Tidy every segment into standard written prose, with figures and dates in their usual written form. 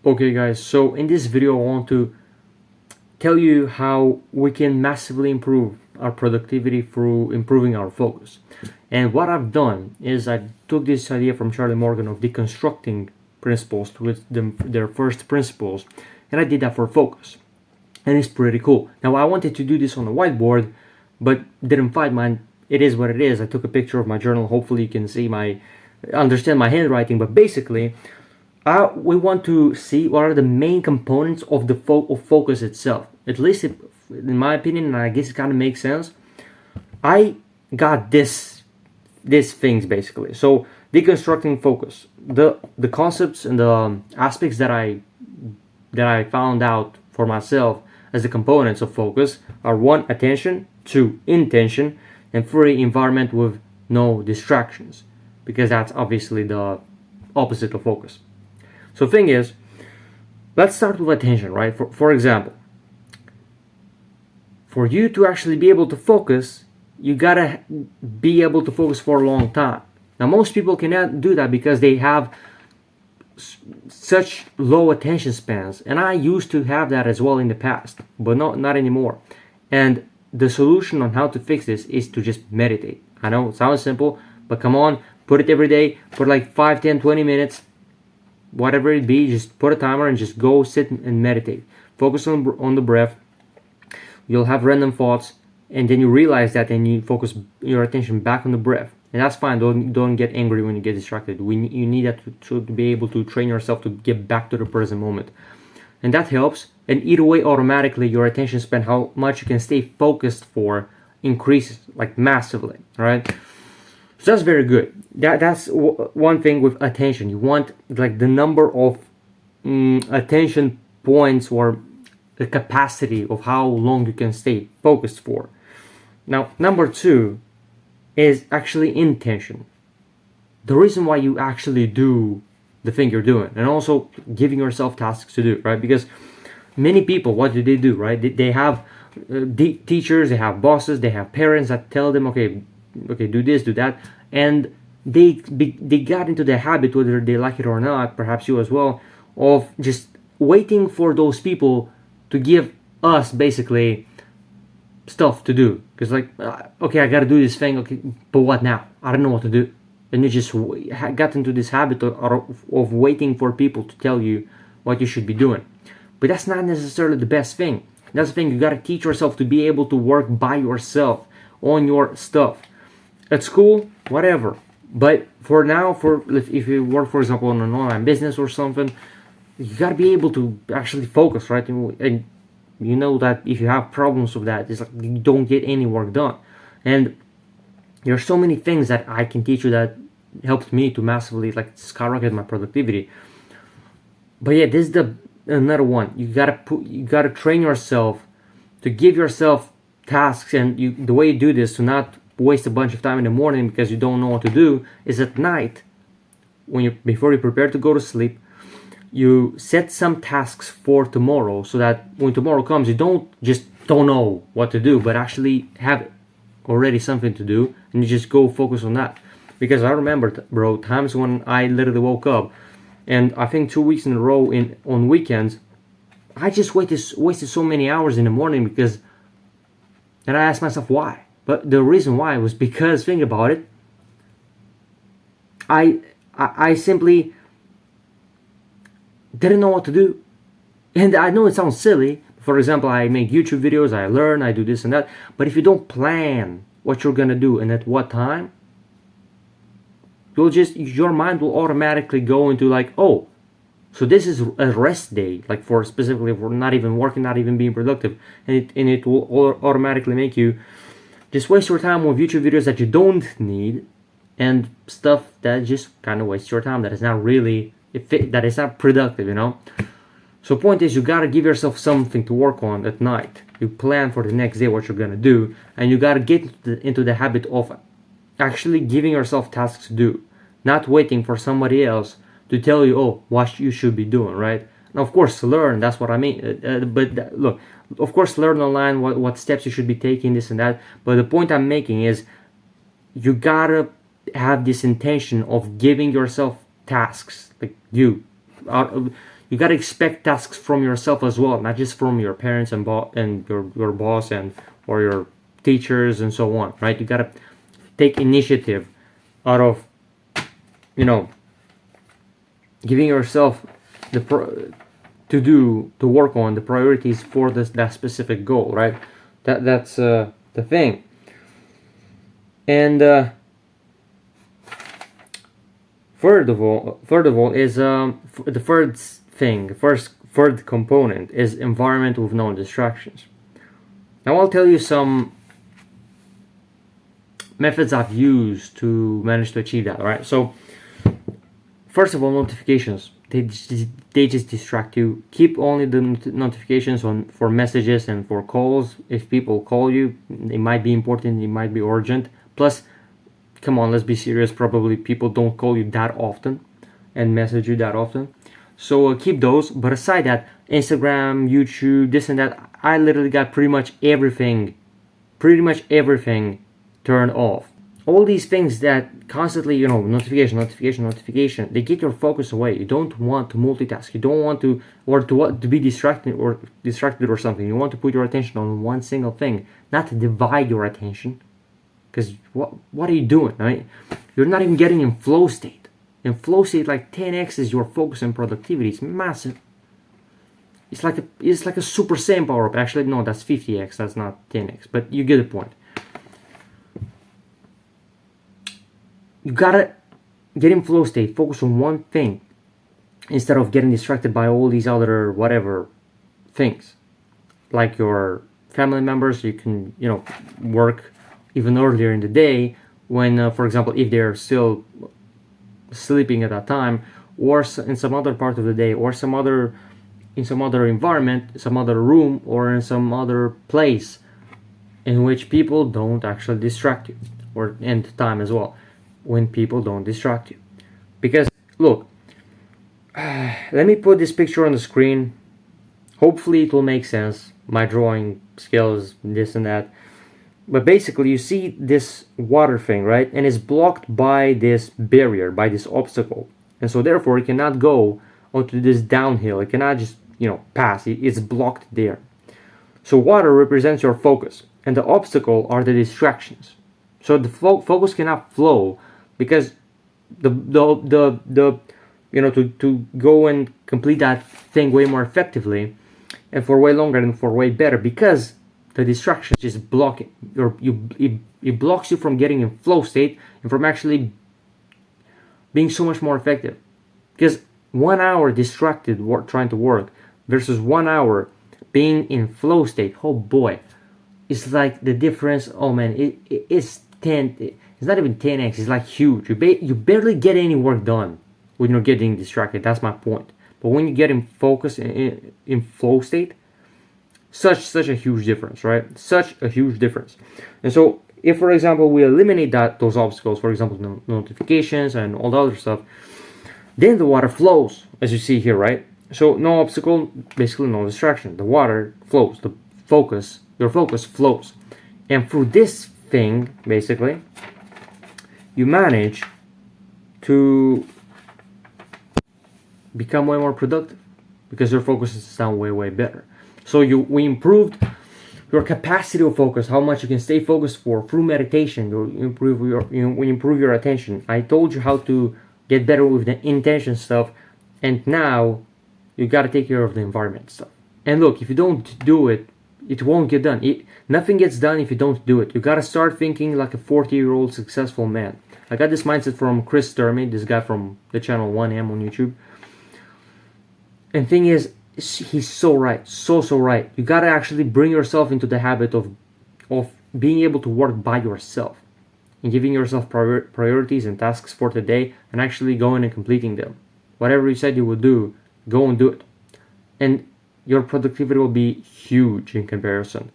Okay guys, so in this video I want to tell you how we can massively improve our productivity through improving our focus. And what I've done is I took this idea from Charlie Morgan of deconstructing principles with their first principles, and I did that for focus. And it's pretty cool. Now I wanted to do this on a whiteboard, but didn't find mine. It is what it is. I took a picture of my journal. Hopefully you can see understand my handwriting, but basically we want to see what are the main components of the focus itself. At least, in my opinion, and I guess it kind of makes sense. I got these things basically. So deconstructing focus, the concepts and the aspects that I found out for myself as the components of focus are: one, attention; two, intention; and three, environment with no distractions, because that's obviously the opposite of focus. So the thing is, let's start with attention, right? For example, for you to actually be able to focus, you gotta be able to focus for a long time. Now, most people cannot do that because they have such low attention spans, and I used to have that as well in the past, but not anymore. And the solution on how to fix this is to just meditate. I know it sounds simple, but come on, put it every day, put like 5, 10, 20 minutes, whatever it be. Just put a timer and just go sit and meditate. Focus on the breath. You'll have random thoughts, and then you realize that, and you focus your attention back on the breath. And that's fine. Don't get angry when you get distracted. You need that to be able to train yourself to get back to the present moment, and that helps. And either way, automatically your attention span, how much you can stay focused for, increases like massively, right? So that's very good. That's one thing with attention. You want like the number of attention points, or the capacity of how long you can stay focused for. Now, number two is actually intention. The reason why you actually do the thing you're doing, and also giving yourself tasks to do, right? Because many people, what do, right? They have teachers, they have bosses, they have parents that tell them, okay, do this, do that, and they got into the habit, whether they like it or not, perhaps you as well, of just waiting for those people to give us basically stuff to do. Because like, okay, I gotta do this thing, okay, but what now? I don't know what to do. And you just got into this habit of waiting for people to tell you what you should be doing. But that's not necessarily the best thing. That's the thing. You gotta teach yourself to be able to work by yourself on your stuff at school, whatever. But for now, if you work, for example, on an online business or something, you gotta be able to actually focus, right? And you know that if you have problems with that, it's like you don't get any work done. And there are so many things that I can teach you that helped me to massively like skyrocket my productivity. But yeah, this is another one. You gotta train yourself to give yourself tasks, and the way you do this, to not waste a bunch of time in the morning because you don't know what to do, is at night, before you prepare to go to sleep, you set some tasks for tomorrow, so that when tomorrow comes, you don't know what to do, but actually have already something to do, and you just go focus on that. Because I remember, bro, times when I literally woke up, and I think 2 weeks in a row on weekends, I just wasted so many hours in the morning, because, and I asked myself why. But the reason why was because, think about it, I simply didn't know what to do. And I know it sounds silly. For example, I make YouTube videos, I learn, I do this and that. But if you don't plan what you're gonna do and at what time, your mind will automatically go into like, oh, so this is a rest day, like specifically for not even working, not even being productive, and it will automatically make you just waste your time with YouTube videos that you don't need, and stuff that just kind of wastes your time, that is not really that is not productive, you know. So point is, you gotta give yourself something to work on at night. You plan for the next day what you're gonna do, and you gotta get into the habit of actually giving yourself tasks to do, not waiting for somebody else to tell you, oh, what you should be doing, right? Now, of course, learn, that's what I mean. Look, of course, learn online what steps you should be taking, this and that. But the point I'm making is, you gotta have this intention of giving yourself tasks. Like you got to expect tasks from yourself as well, not just from your parents and your boss and or your teachers and so on, right? You got to take initiative out of, you know, giving yourself to work on the priorities for that specific goal, right? That's the thing. And third of all is the third component is environment with no distractions. Now I'll tell you some methods I've used to manage to achieve that. All right. So first of all, notifications. They just distract you. Keep only the notifications on for messages and for calls. If people call you, it might be important, it might be urgent. Plus, come on, let's be serious. Probably people don't call you that often and message you that often. So keep those. But aside that, Instagram, YouTube, this and that, I literally got pretty much everything turned off. All these things that constantly, you know, notification, they get your focus away. You don't want to multitask. You don't want to be distracted or something. You want to put your attention on one single thing, not to divide your attention. Because what are you doing? I mean, you're not even getting in flow state. In flow state, like 10x is your focus and productivity. It's massive. It's like a Super Saiyan power up. Actually, no, that's 50x. That's not 10x. But you get the point. You gotta get in flow state, focus on one thing instead of getting distracted by all these other whatever things. Like your family members, you can, you know, work even earlier in the day when, for example, if they're still sleeping at that time, or in some other part of the day, or in some other environment, some other room, or in some other place in which people don't actually distract you, or end time as well. When people don't distract you. Because look, let me put this picture on the screen. Hopefully it will make sense. My drawing skills, this and that. But basically you see this water thing, right? And it's blocked by this barrier, by this obstacle. And so therefore it cannot go onto this downhill. It cannot just, you know, pass. It's blocked there. So water represents your focus. And the obstacle are the distractions. So the focus cannot flow because the you know, to go and complete that thing way more effectively and for way longer and for way better, because the distractions just block it, or it blocks you from getting in flow state and from actually being so much more effective. Because 1 hour distracted trying to work versus 1 hour being in flow state, oh boy, it's like the difference. Oh man, it's 10. It's not even 10x. It's like huge. You barely get any work done when you're getting distracted. That's my point. But when you get in focus, in flow state, such a huge difference, right? Such a huge difference. And so, if for example we eliminate those obstacles, for example notifications and all the other stuff, then the water flows, as you see here, right? So no obstacle, basically no distraction. The water flows. Your focus flows, and through this thing, basically, you manage to become way more productive because your focus is now way better. So we improved your capacity of focus, how much you can stay focused through meditation. We improve your attention. I told you how to get better with the intention stuff, and now you got to take care of the environment stuff. And look, if you don't do it, it won't get done. Nothing gets done if you don't do it. You got to start thinking like a 40-year-old successful man. I got this mindset from Chris Sturmey, this guy from the channel 1M on YouTube. And thing is, he's so right, so right. You got to actually bring yourself into the habit of being able to work by yourself and giving yourself priorities and tasks for the day and actually going and completing them. Whatever you said you would do, go and do it. And your productivity will be huge in comparison,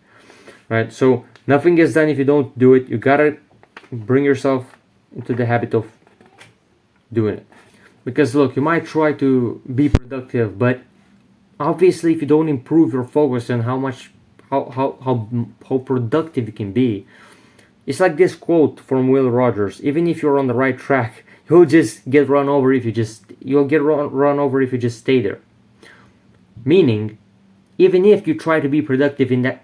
right? So nothing gets done if you don't do it. You gotta bring yourself into the habit of doing it. Because look, you might try to be productive, but obviously if you don't improve your focus and how productive you can be, it's like this quote from Will Rogers: even if you're on the right track, you'll just get run over if you just stay there. Meaning, even if you try to be productive in that,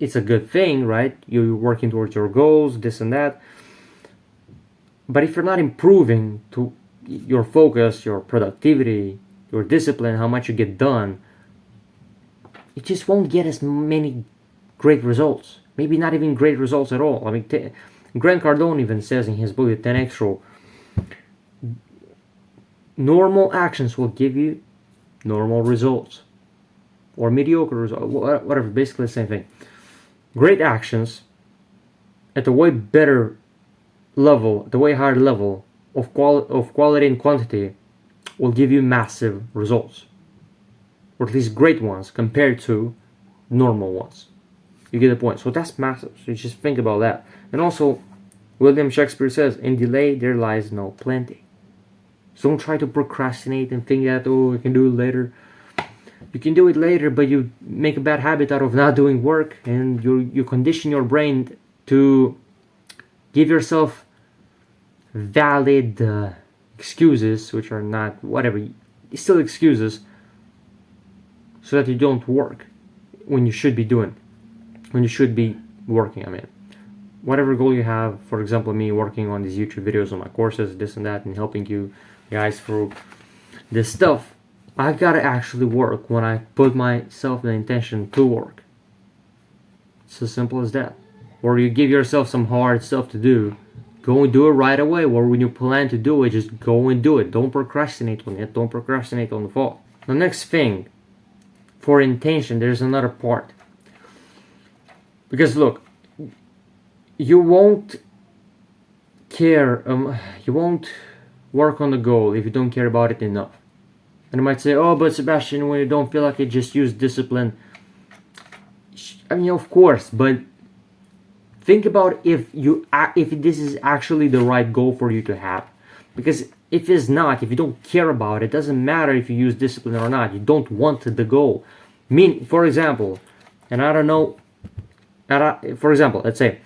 it's a good thing, right? You're working towards your goals, this and that. But if you're not improving to your focus, your productivity, your discipline, how much you get done, it just won't get as many great results. Maybe not even great results at all. I mean, Grant Cardone even says in his book, The 10X Rule, normal actions will give you normal results. Or mediocre results, whatever, basically the same thing. Great actions at a way better level, at a way higher level of quality and quantity will give you massive results. Or at least great ones compared to normal ones. You get the point. So that's massive. So you just think about that. And also, William Shakespeare says, in delay there lies no plenty. So don't try to procrastinate and think that, oh, I can do it later. You can do it later, but you make a bad habit out of not doing work, and you condition your brain to give yourself valid excuses, which are not whatever, still excuses, so that you don't work when you should be doing, when you should be working. I mean, whatever goal you have, for example, me working on these YouTube videos on my courses, this and that, and helping you guys through this stuff, I gotta actually work when I put myself the intention to work. It's as simple as that. Or you give yourself some hard stuff to do, go and do it right away. Or when you plan to do it, just go and do it. Don't procrastinate on it. Don't procrastinate on the fall. The next thing, for intention, there's another part. Because look, you won't care, you won't work on the goal if you don't care about it enough. And you might say, oh, but Sebastian, when you don't feel like it, just use discipline. I mean, of course, but think about if this is actually the right goal for you to have. Because if it's not, if you don't care about it, it doesn't matter if you use discipline or not. You don't want the goal. For example, and I don't know, for example, let's say,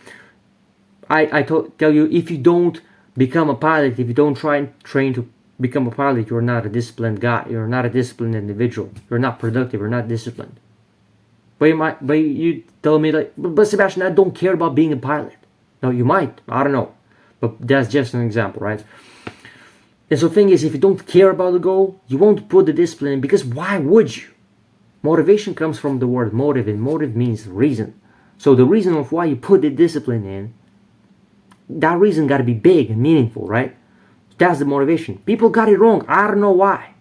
I tell you, if you don't become a pilot, if you don't try and train to become a pilot, you're not a disciplined guy. You're not a disciplined individual. You're not productive. You're not disciplined. But you tell me like, but Sebastian, I don't care about being a pilot. No, you might. I don't know. But that's just an example, right? And so the thing is, if you don't care about the goal, you won't put the discipline in, because why would you? Motivation comes from the word motive, and motive means reason. So the reason of why you put the discipline in, that reason got to be big and meaningful, right? That's the motivation. People got it wrong. I don't know why.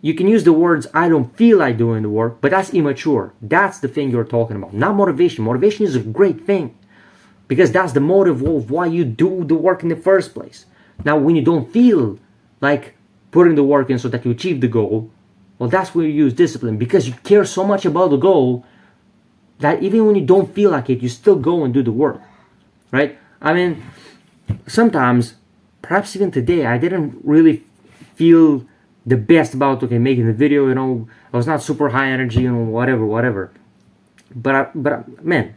You can use the words, I don't feel like doing the work, but that's immature. That's the thing you're talking about, not motivation. Motivation is a great thing, because that's the motive of why you do the work in the first place. Now, when you don't feel like putting the work in so that you achieve the goal, well, that's where you use discipline, because you care so much about the goal that even when you don't feel like it, you still go and do the work, right? I mean, sometimes, perhaps even today, I didn't really feel the best about, making the video, I was not super high energy, whatever. But man,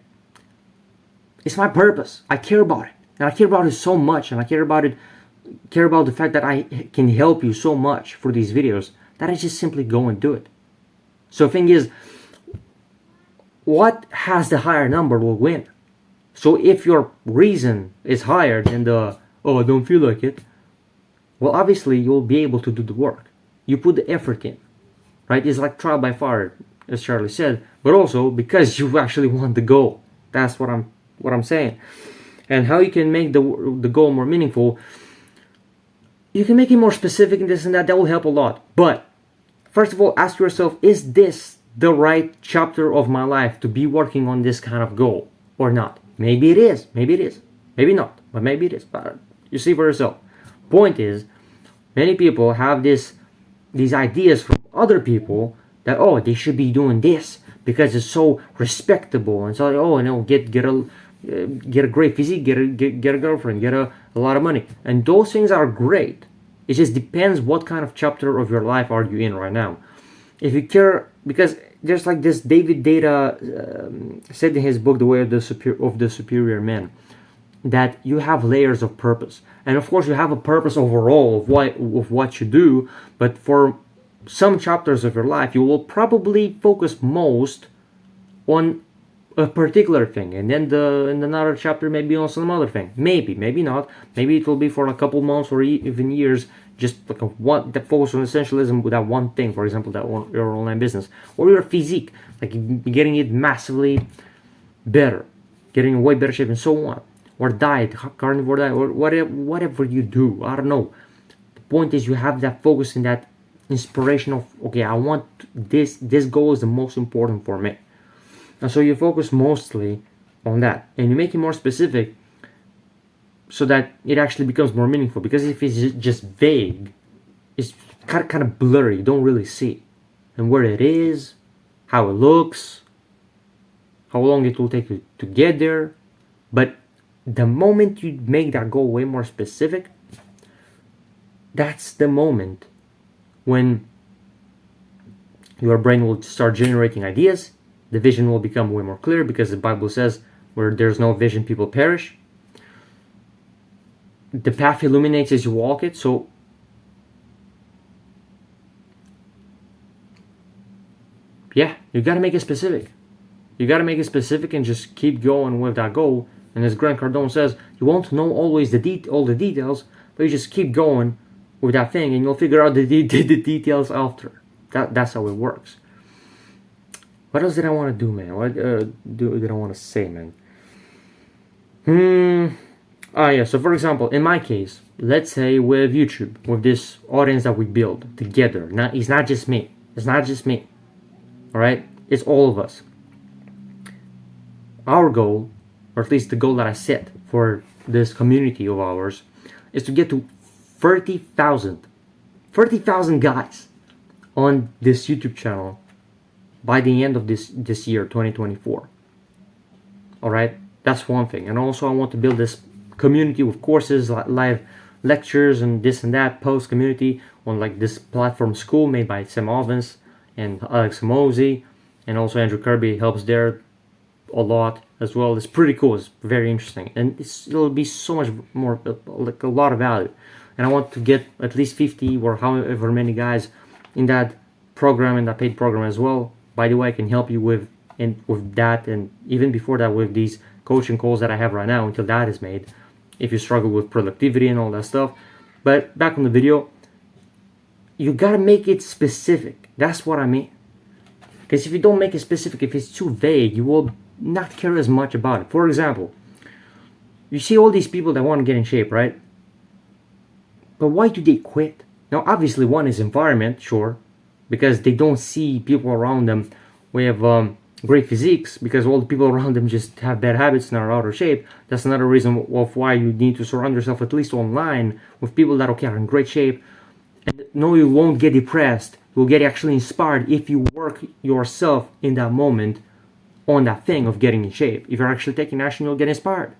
it's my purpose. I care about it. And I care about it so much, and I care about the fact that I can help you so much for these videos, that I just simply go and do it. So the thing is, what has the higher number will win. So if your reason is higher than the, oh, I don't feel like it, well, obviously you'll be able to do the work. You put the effort in, right? It's like trial by fire, as Charlie said, but also because you actually want the goal. That's what I'm saying. And how you can make the goal more meaningful, you can make it more specific and this and that. That will help a lot. But first of all, ask yourself, is this the right chapter of my life to be working on this kind of goal or not? Maybe it is. Maybe it is. Maybe not. But maybe it is. But you see for yourself. Point is, many people have these ideas from other people that, oh, they should be doing this because it's so respectable, and so, oh, get a great physique, get a girlfriend, get a lot of money, and those things are great. It just depends what kind of chapter of your life are you in right now. If you care, because just like this David Deida said in his book, The Way of the Superior Man, that you have layers of purpose. And of course you have a purpose overall of what you do, but for some chapters of your life, you will probably focus most on a particular thing, and then in another chapter maybe on some other thing. Maybe not. Maybe it will be for a couple months or even years, just like that focus on essentialism with that one thing. For example, your online business or your physique, like getting it massively better, getting in way better shape, and so on. Or diet, carnivore diet, or whatever you do. I don't know. The point is you have that focus and that inspiration of, okay, I want this goal is the most important for me. And so you focus mostly on that, and you make it more specific so that it actually becomes more meaningful. Because if it's just vague, it's kind of blurry. You don't really see and where it is, how it looks, how long it will take you to get there. But the moment you make that goal way more specific, that's the moment when your brain will start generating ideas. The vision will become way more clear, because the Bible says where there's no vision, people perish. The path illuminates as you walk it. So yeah, you got to make it specific. You got to make it specific and just keep going with that goal. And as Grant Cardone says, you won't know always all the details, but you just keep going with that thing, and you'll figure out the details after. That's how it works. What else did I want to do, man? What did I want to say, man? Yeah, so for example, in my case, let's say with YouTube, with this audience that we build together. Now, it's not just me. All right? It's all of us. Our goal, or at least the goal that I set for this community of ours, is to get to 30,000 guys on this YouTube channel by the end of this year, 2024. All right, that's one thing. And also I want to build this community with courses, live lectures, and this and that, post community on like this platform School, made by Sam Ovens and Alex Mosey, and also Andrew Kirby helps there a lot as well. It's pretty cool. It's very interesting, and it'll be so much more, like a lot of value. And I want to get at least 50 or however many guys in that program, in that paid program as well. By the way, I can help you with that, and even before that with these coaching calls that I have right now until that is made, if you struggle with productivity and all that stuff. But back on the video, you gotta make it specific. That's what I mean. Because if you don't make it specific, if it's too vague, you will not care as much about it. For example, you see all these people that want to get in shape, right? But why do they quit? Now, obviously, one is environment, sure, because they don't see people around them with great physiques, because all the people around them just have bad habits and are out of shape. That's another reason of why you need to surround yourself, at least online, with people that are in great shape. And no, you won't get depressed. You'll get actually inspired if you work yourself in that moment on that thing of getting in shape. If you're actually taking action, you'll get inspired.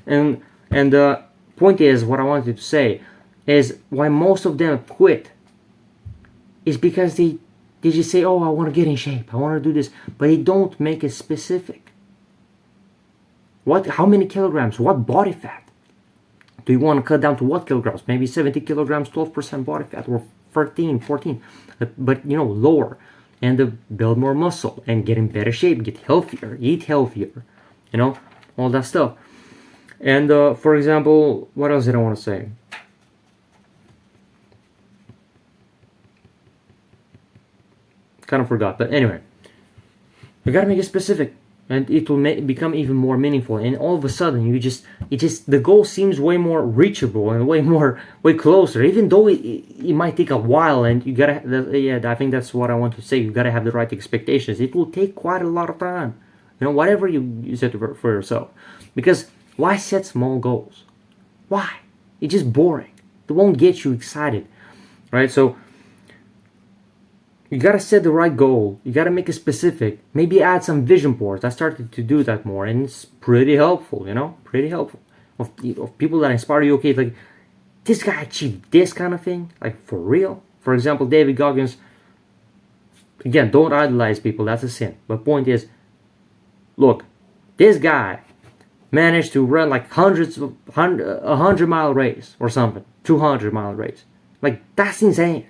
And the point is, what I wanted to say is why most of them quit is because they just say, oh, I want to get in shape, I want to do this, but they don't make it specific. How many kilograms, what body fat do you want to cut down to? What kilograms? Maybe 70 kilograms, 12% body fat, or 13, 14, but lower, and build more muscle and get in better shape, get healthier, eat healthier, all that stuff. And for example, what else did I want to say? Kind of forgot, but anyway, you gotta make it specific, and it will become even more meaningful. And all of a sudden, the goal seems way more reachable and way closer. Even though it might take a while, and you gotta, I think that's what I want to say. You gotta have the right expectations. It will take quite a lot of time, whatever you set for yourself. Because why set small goals? Why? It's just boring. It won't get you excited, right? So you gotta set the right goal. You gotta make it specific. Maybe add some vision boards. I started to do that more, and it's pretty helpful. Pretty helpful. Of people that inspire you. Okay, like this guy achieved this kind of thing, like for real. For example, David Goggins. Again, don't idolize people. That's a sin. But point is, look, this guy managed to run like 100-mile race or something, 200-mile race. Like, that's insane.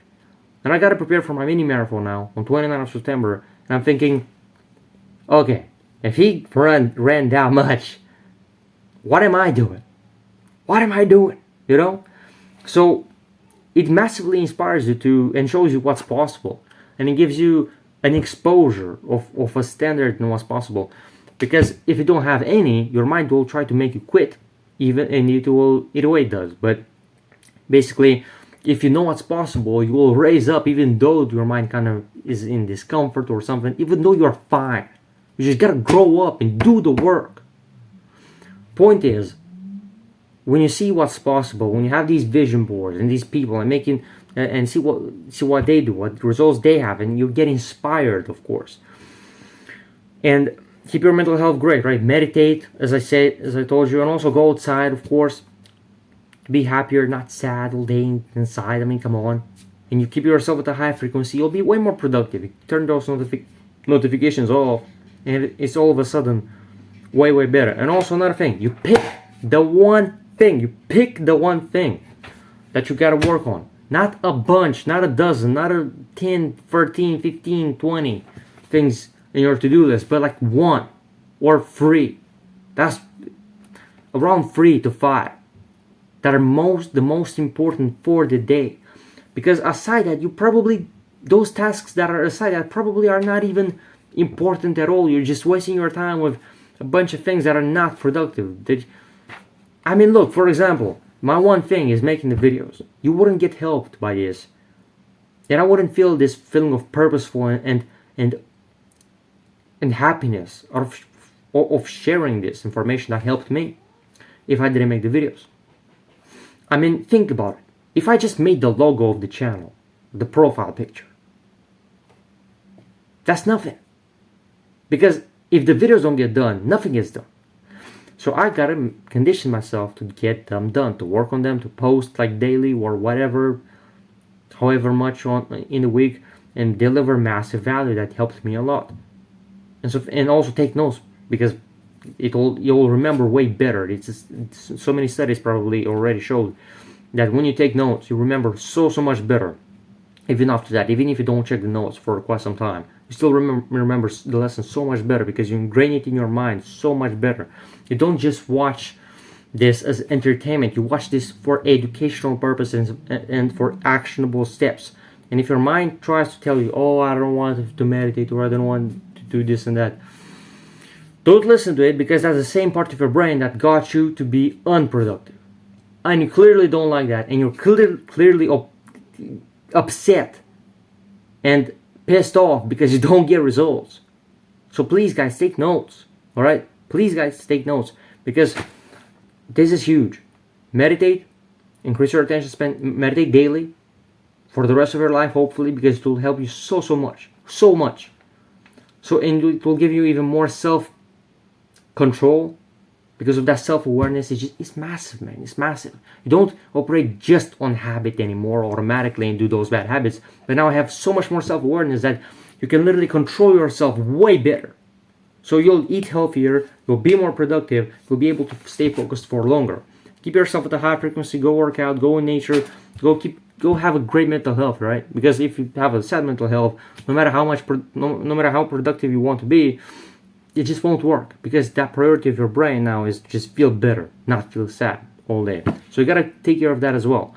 And I got to prepare for my mini marathon now on 29th of September. And I'm thinking, okay, if he ran that much, what am I doing? What am I doing? You know? So it massively inspires you to and shows you what's possible. And it gives you an exposure of a standard and what's possible. Because if you don't have any, your mind will try to make you quit. And it always does. But basically, if you know what's possible, you will raise up even though your mind kind of is in discomfort or something, even though you're fine. You just gotta grow up and do the work. Point is, when you see what's possible, when you have these vision boards and these people and making and see what they do, what results they have, and you get inspired, of course. And keep your mental health great, right? Meditate, as I told you, and also go outside, of course. Be happier, not sad all day inside. I mean, come on. And you keep yourself at a high frequency, you'll be way more productive. You turn those notifications off, and it's all of a sudden way, way better. And also another thing, you pick the one thing. You pick the one thing that you gotta work on. Not a bunch, not a dozen, not a 10, 13, 15, 20 things in your to-do list, but like one or three. That's around 3 to 5 that are the most important for the day. Because aside that, those tasks that are aside that probably are not even important at all. You're just wasting your time with a bunch of things that are not productive. I mean, look, for example, my one thing is making the videos. You wouldn't get helped by this. And I wouldn't feel this feeling of purposeful and happiness of sharing this information that helped me if I didn't make the videos. I mean, think about it. If I just made the logo of the channel, the profile picture, that's nothing. Because if the videos don't get done, nothing gets done. So I gotta condition myself to get them done, to work on them, to post like daily or whatever, however much in a week, and deliver massive value. That helps me a lot. And also take notes, because you'll remember way better. It's so many studies probably already showed that when you take notes, you remember so much better. Even after that, even if you don't check the notes for quite some time, you still remember the lesson so much better, because you ingrain it in your mind so much better. You don't just watch this as entertainment. You watch this for educational purposes and for actionable steps. And if your mind tries to tell you, oh, I don't want to meditate, or I don't want to do this and that, don't listen to it, because that's the same part of your brain that got you to be unproductive. And you clearly don't like that, and you're clearly upset and pissed off because you don't get results. So please, guys, take notes. All right? Please, guys, take notes, because this is huge. Meditate, increase your attention span, meditate daily for the rest of your life, hopefully, because it will help you so much. So, and it will give you even more self-control, because of that self-awareness. It's massive, man. It's massive. You don't operate just on habit anymore automatically and do those bad habits, but now I have so much more self-awareness that you can literally control yourself way better. So you'll eat healthier, you'll be more productive, you'll be able to stay focused for longer. Keep yourself at a high frequency, go work out, go in nature, go have a great mental health, right? Because if you have a sad mental health, no matter how productive you want to be, it just won't work, because that priority of your brain now is just feel better, not feel sad all day. So you gotta take care of that as well.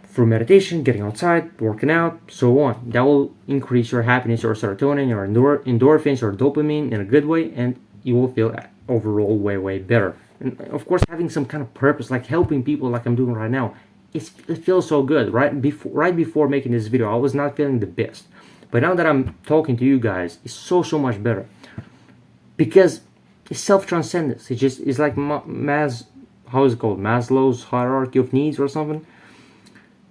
Through meditation, getting outside, working out, so on. That will increase your happiness, your serotonin, your endorphins, your dopamine in a good way, and you will feel overall way better. And of course, having some kind of purpose, like helping people like I'm doing right now, it feels so good. Right before making this video, I was not feeling the best. But now that I'm talking to you guys, it's so much better. Because it's self-transcendence. It's like Maslow's hierarchy of needs or something.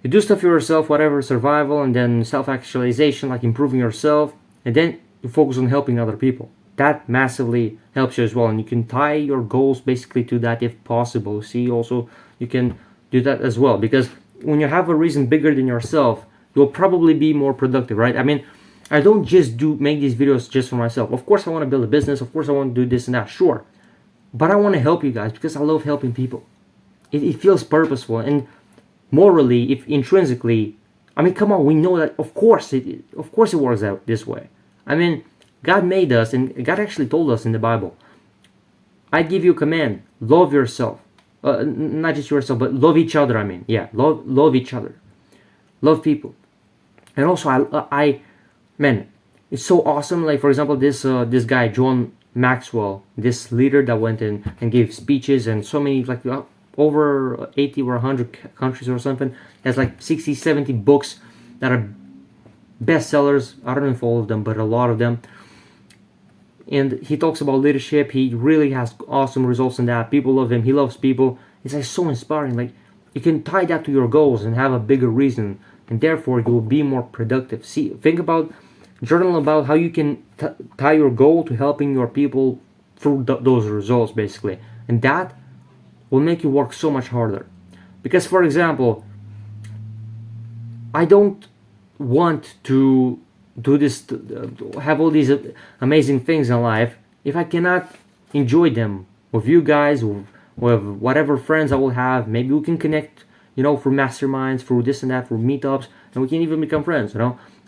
You do stuff for yourself, whatever, survival, and then self-actualization, like improving yourself, and then you focus on helping other people. That massively helps you as well, and you can tie your goals basically to that if possible. See, also, you can do that as well, because when you have a reason bigger than yourself, you'll probably be more productive, right? I mean, I don't just make these videos just for myself. Of course, I want to build a business. Of course, I want to do this and that, sure. But I want to help you guys, because I love helping people. It feels purposeful, and morally, if intrinsically, I mean, come on, we know that of course it works out this way. I mean, God made us, and God actually told us in the Bible, I give you a command, love yourself. Not just yourself, but love each other. I mean, yeah, love each other. Love people. And also, man, it's so awesome. Like, for example, this guy, John Maxwell, this leader that went in and gave speeches and so many, like, over 80 or 100 countries or something. Has like 60, 70 books that are bestsellers. I don't know if all of them, but a lot of them. And he talks about leadership. He really has awesome results in that. People love him. He loves people. It's like so inspiring. Like, you can tie that to your goals and have a bigger reason, and therefore you will be more productive. See, think about, journal about how you can tie your goal to helping your people through those results, basically, and that will make you work so much harder. Because, for example, I don't want to do this, to have all these amazing things in life, if I cannot enjoy them with you guys, with whatever friends I will have. Maybe we can connect, through masterminds, through this and that, through meetups, and we can even become friends,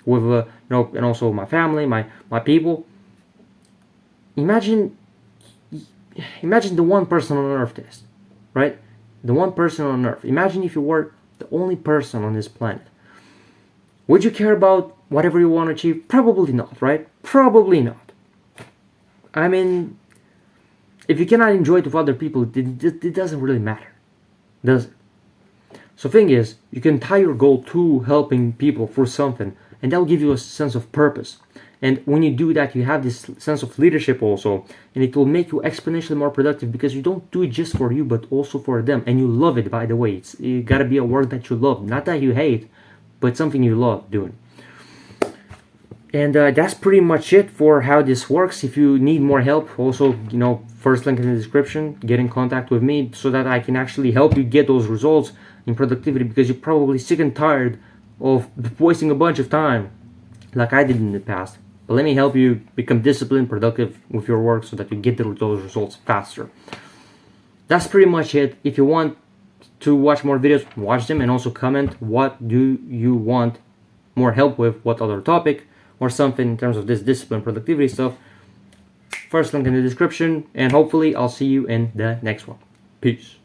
with and also my family, my people. Imagine the one person on earth this, right? The one person on earth. Imagine if you were the only person on this planet. Would you care about whatever you want to achieve? Probably not, right? Probably not. I mean, if you cannot enjoy it with other people, it doesn't really matter, does it? So thing is, you can tie your goal to helping people for something, and that will give you a sense of purpose. And when you do that, you have this sense of leadership also, and it will make you exponentially more productive because you don't do it just for you, but also for them. And you love it, by the way. It gotta be a work that you love, not that you hate, but something you love doing. And that's pretty much it for how this works. If you need more help, also, first link in the description, get in contact with me so that I can actually help you get those results in productivity, because you're probably sick and tired of wasting a bunch of time like I did in the past. But let me help you become disciplined, productive with your work so that you get those results faster. That's pretty much it. If you want to watch more videos, watch them, and also comment what do you want more help with, what other topic or something in terms of this discipline, productivity stuff. First link in the description, and hopefully I'll see you in the next one. Peace.